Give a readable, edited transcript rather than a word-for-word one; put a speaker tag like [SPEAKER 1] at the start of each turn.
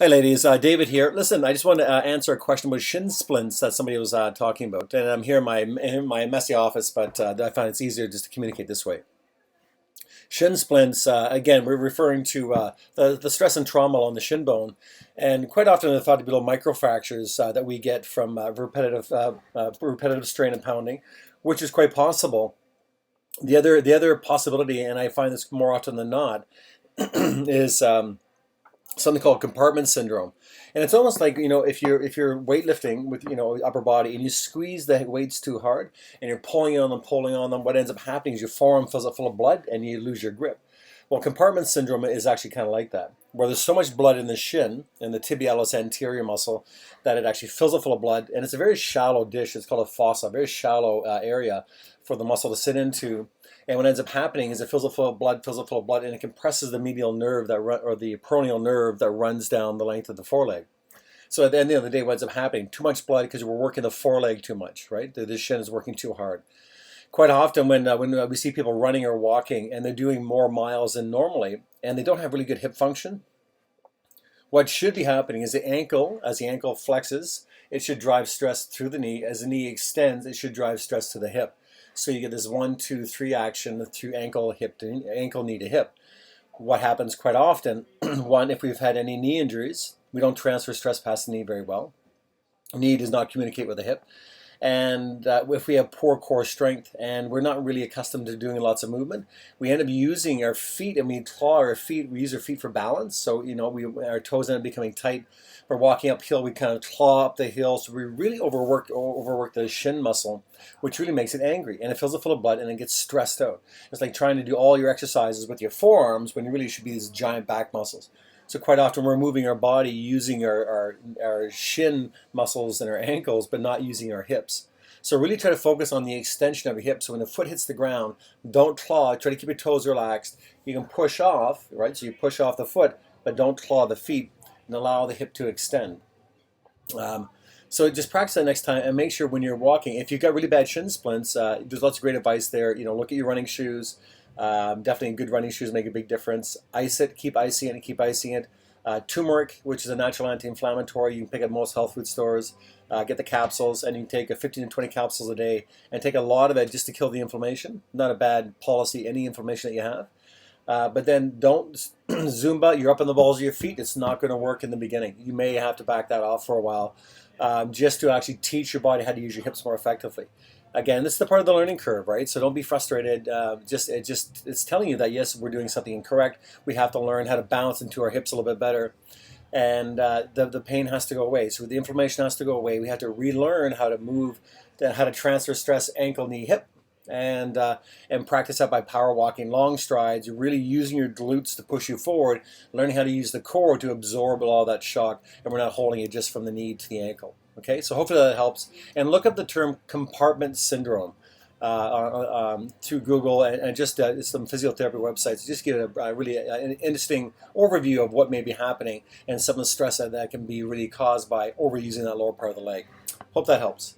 [SPEAKER 1] Hey ladies, David here. Listen, I just wanted to answer a question about shin splints that somebody was talking about, and I'm here in my messy office, but I find it's easier just to communicate this way. Shin splints, again, we're referring to the stress and trauma on the shin bone, and quite often they're thought to be little microfractures that we get from repetitive strain and pounding, which is quite possible. The other possibility, and I find this more often than not, is something called compartment syndrome, and it's almost like if you're weightlifting with upper body and you squeeze the weights too hard and you're pulling on them, what ends up happening is your forearm fills up full of blood and you lose your grip. Well, compartment syndrome is actually kind of like that, where there's so much blood in the shin and the tibialis anterior muscle that it actually fills up full of blood, and it's a very shallow dish. It's called a fossa, a very shallow area for the muscle to sit into. And what ends up happening is it fills up full of blood, and it compresses the medial nerve or the peroneal nerve that runs down the length of the foreleg. So at the end of the day, what ends up happening? Too much blood because we're working the foreleg too much, right? The shin is working too hard. Quite often when we see people running or walking and they're doing more miles than normally and they don't have really good hip function, what should be happening is as the ankle flexes, it should drive stress through the knee. As the knee extends, it should drive stress to the hip. So you get this 1, 2, 3 action through ankle, knee to hip. What happens quite often, one, if we've had any knee injuries, we don't transfer stress past the knee very well. Knee does not communicate with the hip. And if we have poor core strength and we're not really accustomed to doing lots of movement, we end up using our feet, and we claw our feet. We use our feet for balance. So our toes end up becoming tight. We're walking uphill. We kind of claw up the hill. So we really overwork the shin muscle, which really makes it angry, and it fills it full of blood, and it gets stressed out. It's like trying to do all your exercises with your forearms when you really should be these giant back muscles. So quite often we're moving our body using our shin muscles and our ankles, but not using our hips. So really try to focus on the extension of your hips. So when the foot hits the ground, don't claw. Try to keep your toes relaxed. You can push off, right? So you push off the foot, but don't claw the feet, and allow the hip to extend. So just practice that next time, and make sure when you're walking, if you've got really bad shin splints, there's lots of great advice there. Look at your running shoes. Definitely good running shoes make a big difference. Ice it, keep icing it, and keep icing it. Turmeric, which is a natural anti-inflammatory, you can pick at most health food stores. Get the capsules, and you can take 15 to 20 capsules a day, and take a lot of it just to kill the inflammation. Not a bad policy, any inflammation that you have. But then don't Zumba, you're up on the balls of your feet. It's not going to work in the beginning. You may have to back that off for a while, just to actually teach your body how to use your hips more effectively. Again, this is the part of the learning curve, right? So don't be frustrated. It's telling you that yes, we're doing something incorrect. We have to learn how to balance into our hips a little bit better, and the pain has to go away. So the inflammation has to go away. We have to relearn how to move, how to transfer stress, ankle, knee, hip, and practice that by power walking, long strides. You're really using your glutes to push you forward, learning how to use the core to absorb all that shock, and we're not holding it just from the knee to the ankle. Okay, so hopefully that helps. And look up the term compartment syndrome through Google, and just some physiotherapy websites. Just give it a really an interesting overview of what may be happening and some of the stress that can be really caused by overusing that lower part of the leg. Hope that helps.